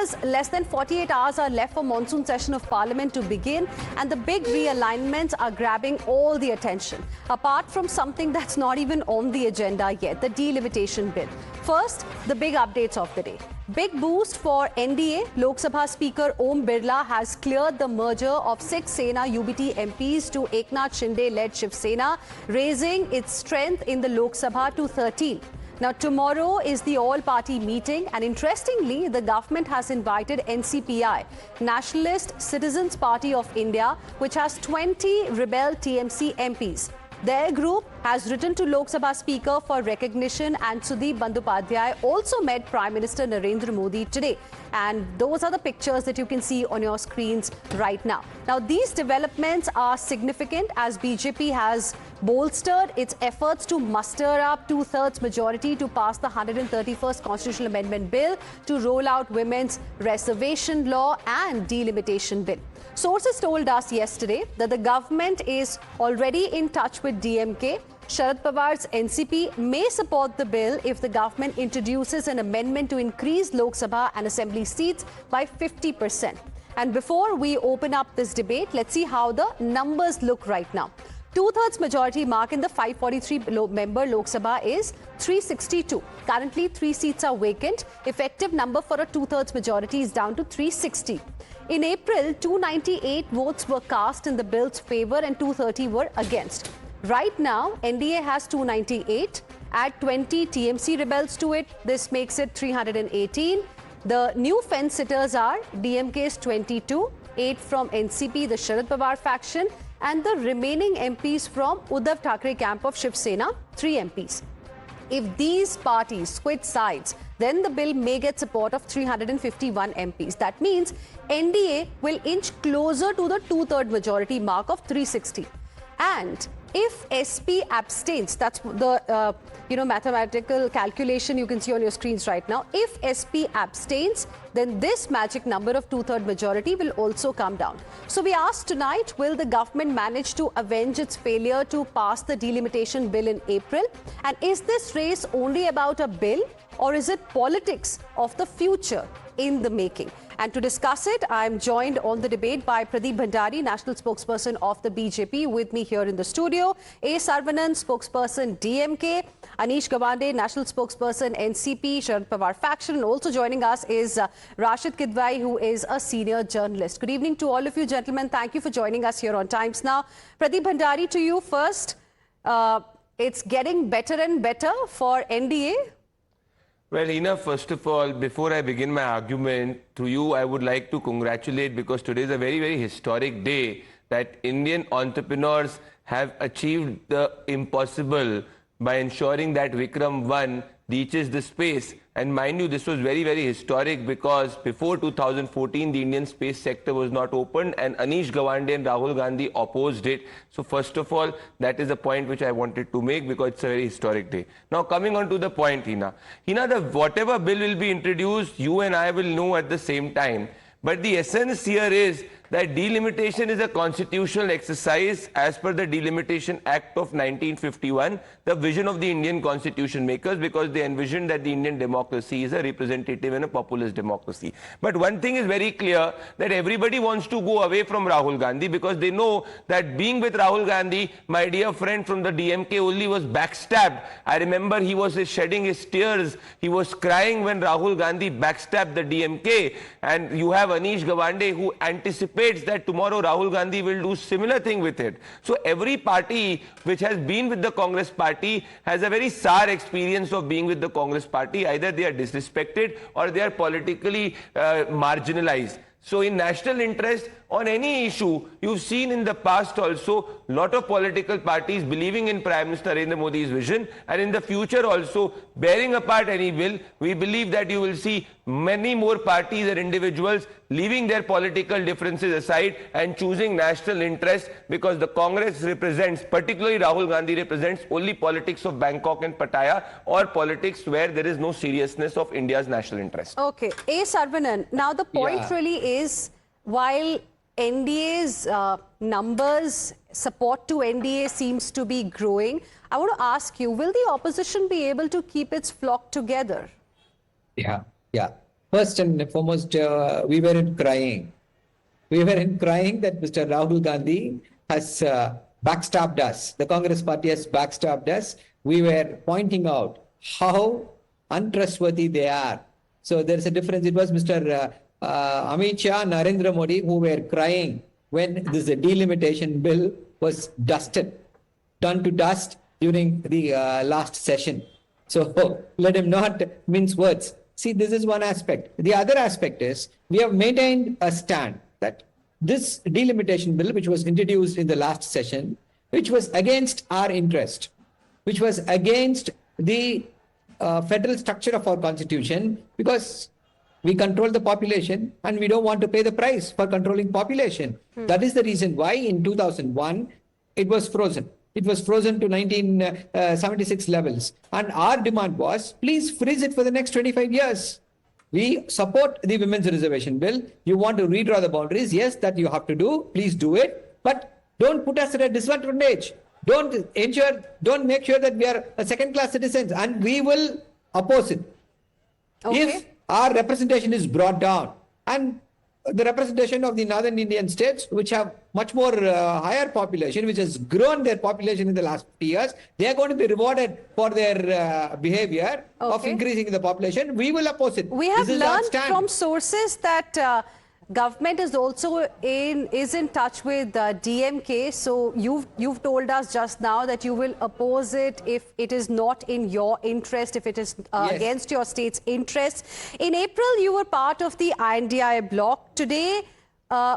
viewers, less than 48 hours are left for monsoon session of Parliament to begin, and the big realignments are grabbing all the attention. Apart from something that's not even on the agenda yet, the delimitation bill. First, the big updates of the day. Big boost for NDA. Lok Sabha Speaker Om Birla has cleared the merger of 6 Sena UBT MPs to Eknath Shinde-led Shiv Sena, raising its strength in the Lok Sabha to 13. Now, tomorrow is the all-party meeting, and interestingly, the government has invited NCPI, Nationalist Citizens Party of India, which has 20 rebel TMC MPs. Their group has written to Lok Sabha Speaker for recognition, and Sudeep Bandyopadhyay also met Prime Minister Narendra Modi today. And those are the pictures that you can see on your screens right now. Now, these developments are significant as BJP has bolstered its efforts to muster up two-thirds majority to pass the 131st Constitutional Amendment Bill, to roll out women's reservation law and delimitation bill. Sources told us yesterday that the government is already in touch with DMK. Sharad Pawar's NCP may support the bill if the government introduces an amendment to increase Lok Sabha and Assembly seats by 50%. And before we open up this debate, let's see how the numbers look right now. Two-thirds majority mark in the 543-member Lok Sabha is 362. Currently, 3 seats are vacant. Effective number for a two-thirds majority is down to 360. In April, 298 votes were cast in the bill's favour and 230 were against. Right now, NDA has 298. Add 20 TMC rebels to it. This makes it 318. The new fence sitters are DMK's 22, 8 from NCP, the Sharad Pawar faction, and the remaining MPs from Uddhav Thackeray camp of Shiv Sena, 3 MPs. If these parties switch sides, then the bill may get support of 351 MPs. That means NDA will inch closer to the two-third majority mark of 360. And if SP abstains, that's the mathematical calculation you can see on your screens right now. If SP abstains, then this magic number of two-third majority will also come down. So we asked tonight, will the government manage to avenge its failure to pass the delimitation bill in April? And is this race only about a bill, or is it politics of the future in the making? And to discuss it, I am joined on the debate by Pradeep Bhandari, National Spokesperson of the BJP, with me here in the studio. A. Sarvanan, Spokesperson DMK. Anish Gavande, National Spokesperson NCP, Sharad Pawar faction. And also joining us is Rashid Kidwai, who is a senior journalist. Good evening to all of you, gentlemen. Thank you for joining us here on Times Now. Pradeep Bhandari, to you first. It's getting better and better for NDA. Well, Heena, first of all, before I begin my argument, to you, I would like to congratulate, because today is a very, very historic day that Indian entrepreneurs have achieved the impossible by ensuring that Vikram 1 reaches the space. And mind you, this was very, very historic because before 2014, the Indian space sector was not opened, and Anish Gavande and Rahul Gandhi opposed it. So first of all, that is a point which I wanted to make, because it's a very historic day. Now coming on to the point, Heena, whatever bill will be introduced, you and I will know at the same time. But the essence here is that delimitation is a constitutional exercise as per the Delimitation Act of 1951, the vision of the Indian constitution makers, because they envisioned that the Indian democracy is a representative and a populist democracy. But one thing is very clear, that everybody wants to go away from Rahul Gandhi, because they know that being with Rahul Gandhi, my dear friend from the DMK only was backstabbed. I remember he was shedding his tears. He was crying when Rahul Gandhi backstabbed the DMK. And you have Anish Gavande, who anticipates that tomorrow Rahul Gandhi will do similar thing with it. So every party which has been with the Congress party has a very sour experience of being with the Congress party. Either they are disrespected or they are politically marginalized. So in national interest, on any issue, you've seen in the past also a lot of political parties believing in Prime Minister Narendra Modi's vision, and in the future also bearing apart any bill, we believe that you will see many more parties and individuals leaving their political differences aside and choosing national interest, because the Congress represents, particularly Rahul Gandhi represents, only politics of Bangkok and Pattaya, or politics where there is no seriousness of India's national interest. Okay. A. Sarvanan, now the point really is, while NDA's numbers, support to NDA seems to be growing, I want to ask you, will the opposition be able to keep its flock together? Yeah. First and foremost, we weren't crying. We weren't crying that Mr. Rahul Gandhi has backstabbed us. The Congress party has backstabbed us. We were pointing out how untrustworthy they are. So there's a difference. It was Mr. Amit Shah, Narendra Modi who were crying when this delimitation bill was turned to dust during the last session. So let him not mince words. See, this is one aspect. The other aspect is we have maintained a stand that this delimitation bill, which was introduced in the last session, which was against our interest, which was against the federal structure of our constitution, because we control the population and we don't want to pay the price for controlling population. That is the reason why in 2001 it was frozen. It was frozen to 1976 levels. And our demand was, please freeze it for the next 25 years. We support the Women's Reservation Bill. You want to redraw the boundaries? Yes, that you have to do. Please do it. But don't put us at a disadvantage. Don't make sure that we are a second-class citizens, and we will oppose it. Okay. If our representation is brought down, and the representation of the northern Indian states, which have much more higher population, which has grown their population in the last 50 years, they are going to be rewarded for their behavior of increasing the population. We will oppose it. We have learned from sources that government is also in touch with DMK. So you've told us just now that you will oppose it if it is not in your interest, if it is against your state's interests. In April, you were part of the NDA bloc. Today,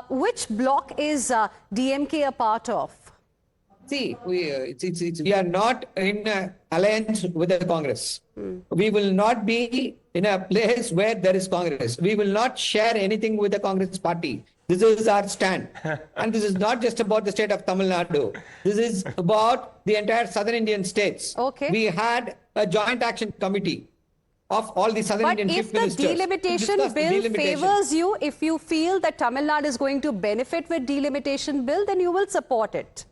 which bloc is DMK a part of? See, we are not in alliance with the Congress. We will not be in a place where there is Congress. We will not share anything with the Congress party. This is our stand. And this is not just about the state of Tamil Nadu. This is about the entire southern Indian states. Okay. We had a joint action committee of all the southern Indian chief ministers. But if the delimitation bill favors you, if you feel that Tamil Nadu is going to benefit with delimitation bill, then you will support it.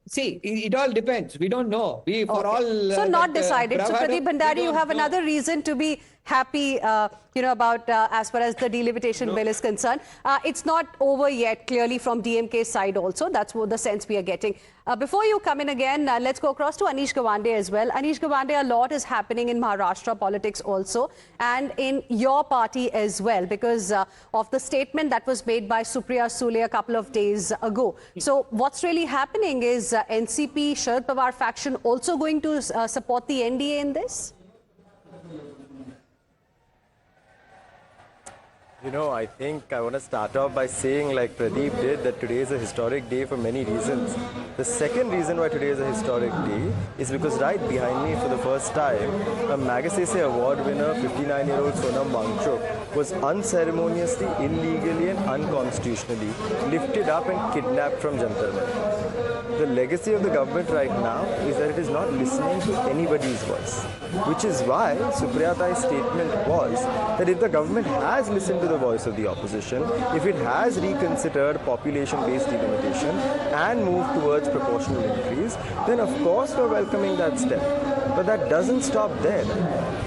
See, it all depends. We don't know. So not decided. So Pradeep Bhandari, you have another reason to be happy, about as far as the delimitation bill is concerned. It's not over yet, clearly from DMK's side also. That's what the sense we are getting. Before you come in again, let's go across to Anish Gavande as well. Anish Gavande, a lot is happening in Maharashtra politics also, and in your party as well, because of the statement that was made by Supriya Sule a couple of days ago. So what's really happening is NCP, Sharad Pawar faction also going to support the NDA in this? I think I want to start off by saying, like Pradeep did, that today is a historic day for many reasons. The second reason why today is a historic day is because right behind me for the first time, a Magsaysay award winner, 59-year-old Sonam Wangchuk, was unceremoniously, illegally and unconstitutionally lifted up and kidnapped from Jantar Mandir. The legacy of the government right now is that it is not listening to anybody's voice, which is why Supriyatai's statement was that if the government has listened to the voice of the opposition, if it has reconsidered population-based delimitation and moved towards proportional increase, then of course we're welcoming that step. But that doesn't stop there,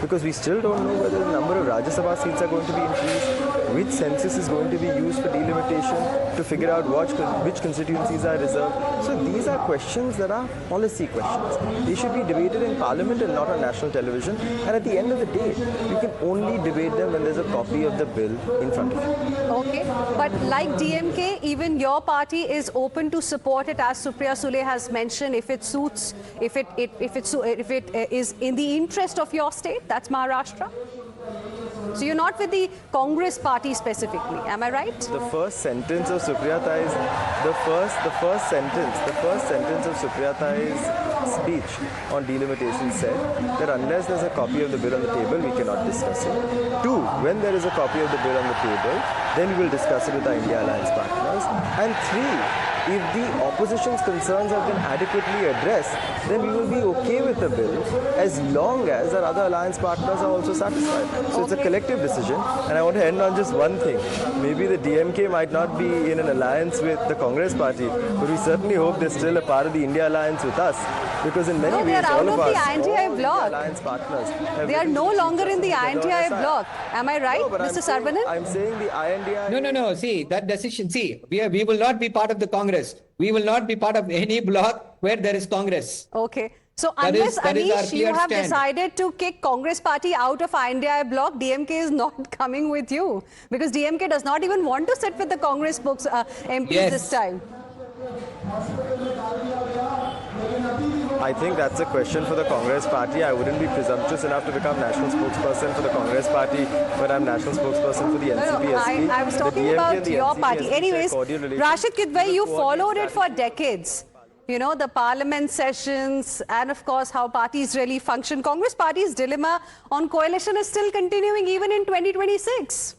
because we still don't know whether the number of Rajya Sabha seats are going to be increased, which census is going to be used for delimitation to figure out which constituencies are reserved. So these are questions that are policy questions. They should be debated in Parliament and not on national television. And at the end of the day, you can only debate them when there's a copy of the bill in front of you. Okay, but like DMK, even your party is open to support it, as Supriya Sule has mentioned, if it suits, if it is in the interest of your state. That's Maharashtra. So you're not with the Congress party specifically, am I right? The first sentence of Supriyatai's, the first sentence of Supriyatai's speech on delimitation said that unless there's a copy of the bill on the table, we cannot discuss it. 2, when there is a copy of the bill on the table, then we will discuss it with our India alliance partners. And 3, if the opposition's concerns have been adequately addressed, then we will be okay with the bill as long as our other alliance partners are also satisfied. So it's a collective decision, and I want to end on just one thing. Maybe the DMK might not be in an alliance with the Congress party, but we certainly hope they're still a part of the India alliance with us, because in many No, they ways are out all of of the us, INDI all bloc. the alliance partners, have They are written no to longer in the together on INDI our side. bloc. Am I right, No, but Mr. Saravanan? I'm saying the INDI. No. See, that decision, see, we will not be part of the Congress. We will not be part of any bloc where there is Congress. Okay. So That unless, is our Anish, you clear have stand. decided to kick Congress party out of INDI bloc, DMK is not coming with you. Because DMK does not even want to sit with the Congress MPs Yes. this time. I think that's a question for the Congress party. I wouldn't be presumptuous enough to become national spokesperson for the Congress party, but I'm national spokesperson for the NCP-SP. I was The talking DMK about and the your NCP-SP party. share Anyways, cordial relations. Rashid Kidwai, you Coordinate followed it for strategy. decades. You know, the parliament sessions and, of course, how parties really function. Congress party's dilemma on coalition is still continuing even in 2026.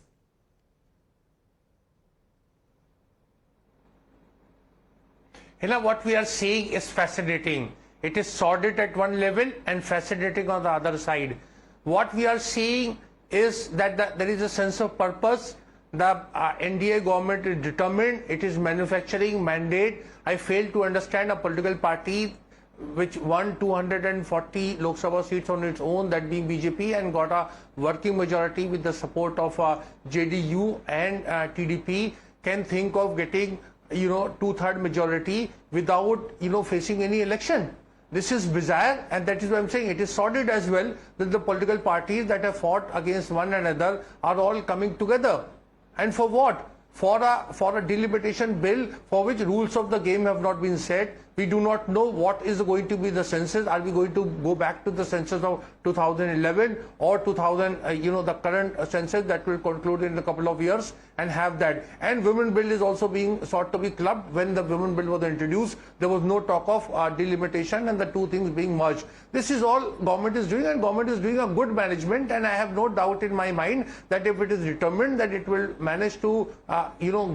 What we are seeing is fascinating. It is sordid at one level and fascinating on the other side. What we are seeing is that there is a sense of purpose. The NDA government is determined. It is manufacturing mandate. I fail to understand a political party which won 240 Lok Sabha seats on its own, that being BJP, and got a working majority with the support of JDU and TDP, can think of getting, two-third majority without, facing any election. This is bizarre, and that is why I'm saying it is sordid as well, that the political parties that have fought against one another are all coming together. And for what? For a delimitation bill for which rules of the game have not been set. We do not know what is going to be the census. Are we going to go back to the census of 2011 or 2000, the current census that will conclude in a couple of years, and have that? And women bill is also being sought to be clubbed. When the women bill was introduced, there was no talk of delimitation and the two things being merged. This is all government is doing, and government is doing a good management, and I have no doubt in my mind that if it is determined that it will manage to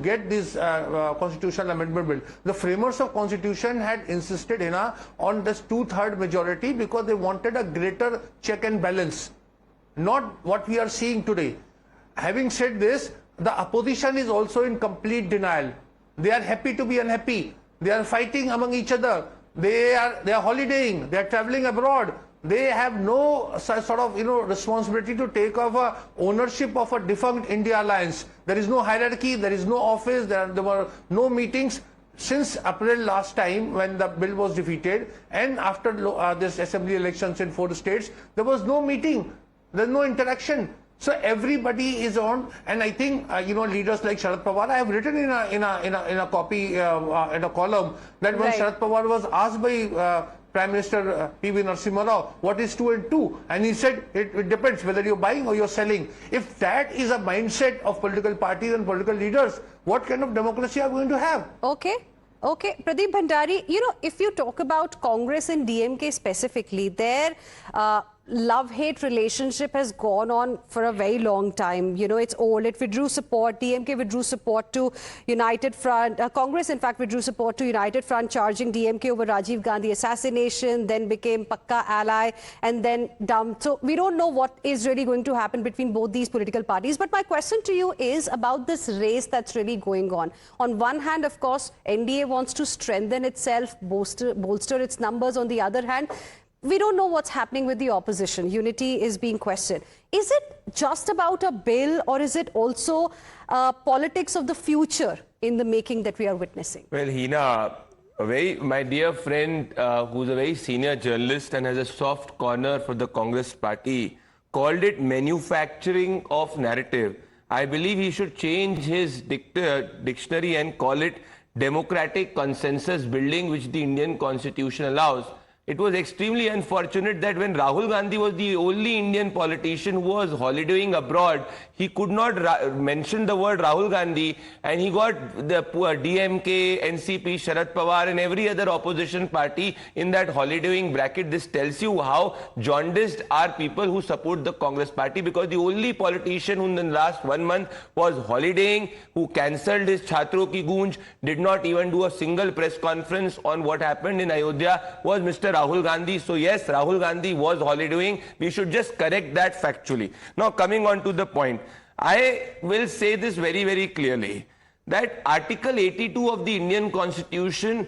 get this constitutional amendment bill. The framers of constitution had insisted on this two-third majority because they wanted a greater check and balance, not what we are seeing today. Having said this, the opposition is also in complete denial. They are happy to be unhappy. They are fighting among each other. They are holidaying. They are traveling abroad. They have no sort of responsibility to take over ownership of a defunct India alliance. There is no hierarchy. There is no office. There were no meetings since April last time when the bill was defeated, and after this assembly elections in 4 states, there was no meeting. There is no interaction. So everybody is on, and I think leaders like Sharad Pawar. I have written in a copy in a column that when Sharad Pawar was asked by Prime Minister P.V. Narasimha Rao, what is 2 and 2? And he said, it depends whether you're buying or you're selling. If that is a mindset of political parties and political leaders, what kind of democracy are we going to have? Okay. Pradeep Bhandari, if you talk about Congress and DMK specifically, their love-hate relationship has gone on for a very long time. It's old. It withdrew support. DMK withdrew support to United Front. Congress, in fact, withdrew support to United Front, charging DMK over Rajiv Gandhi assassination, then became Pakka ally, and then dumped. So we don't know what is really going to happen between both these political parties. But my question to you is about this race that's really going on. On one hand, of course, NDA wants to strengthen itself, bolster its numbers. On the other hand, we don't know what's happening with the opposition. Unity is being questioned. Is it just about a bill, or is it also politics of the future in the making that we are witnessing? Well, Heena, my dear friend who's a very senior journalist and has a soft corner for the Congress party, called it manufacturing of narrative. I believe he should change his dictionary and call it democratic consensus building, which the Indian Constitution allows. it was extremely unfortunate that when Rahul Gandhi was the only Indian politician who was holidaying abroad, he could not mention the word Rahul Gandhi, and he got the DMK, NCP, Sharad Pawar and every other opposition party in that holidaying bracket. This tells you how jaundiced are people who support the Congress party, because the only politician who in the last 1 month was holidaying, who cancelled his Chhatron Ki Goonj, did not even do a single press conference on what happened in Ayodhya, was Mr. Rahul Gandhi. So yes, Rahul Gandhi was holidaying. We should just correct that factually. Now coming on to the point, I will say this very, very clearly, that Article 82 of the Indian Constitution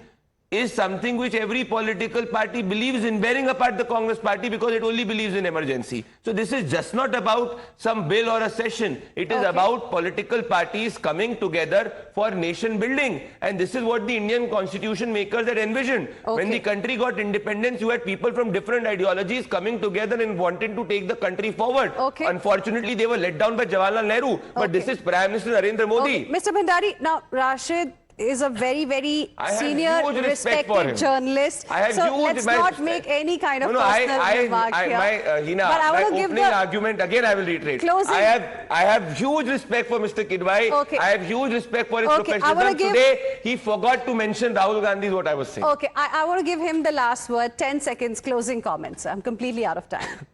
is something which every political party believes in, bearing apart the Congress party, because it only believes in emergency. So this is just not about some bill or a session. It is about political parties coming together for nation building. And this is what the Indian constitution makers had envisioned. When the country got independence, you had people from different ideologies coming together and wanting to take the country forward. Unfortunately, they were let down by Jawaharlal Nehru. But this is Prime Minister Narendra Modi. Mr. Bhandari, now Rashid is a very, very senior, respected journalist. So let's not make any kind of personal remark here. Heena, my opening argument, again I will reiterate. Closing. I have huge respect for Mr. Kidwai. I have huge respect for his professionalism. Today, he forgot to mention Rahul Gandhi is what I was saying. Okay, I want to give him the last word, 10 seconds, closing comments. I'm completely out of time.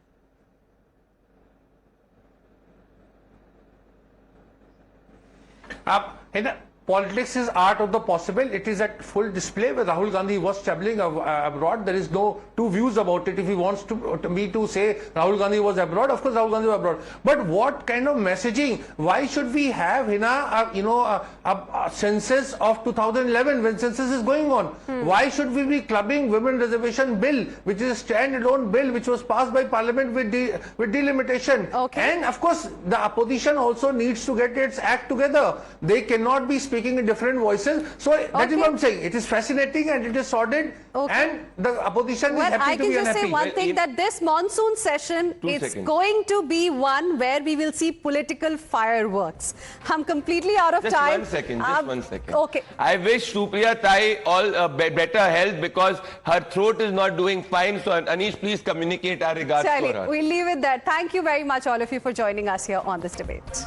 Politics is art of the possible. It is at full display where Rahul Gandhi was traveling abroad. There is no two views about it. If he wants me to say Rahul Gandhi was abroad, of course Rahul Gandhi was abroad. But what kind of messaging? Why should we have, Heena, a census of 2011 when census is going on? Why should we be clubbing women reservation bill, which is a standalone bill which was passed by Parliament with delimitation? And of course, the opposition also needs to get its act together. They cannot be speaking in different voices. So that is what I'm saying. It is fascinating and it is sordid, and the opposition is happy to be unhappy. I can just say one thing, that this monsoon session is going to be one where we will see political fireworks. I'm completely out of time. Just 1 second. Okay. I wish Supriya Tai all better health, because her throat is not doing fine. So Anish, please communicate our regards for her. We'll leave it there. Thank you very much, all of you, for joining us here on this debate.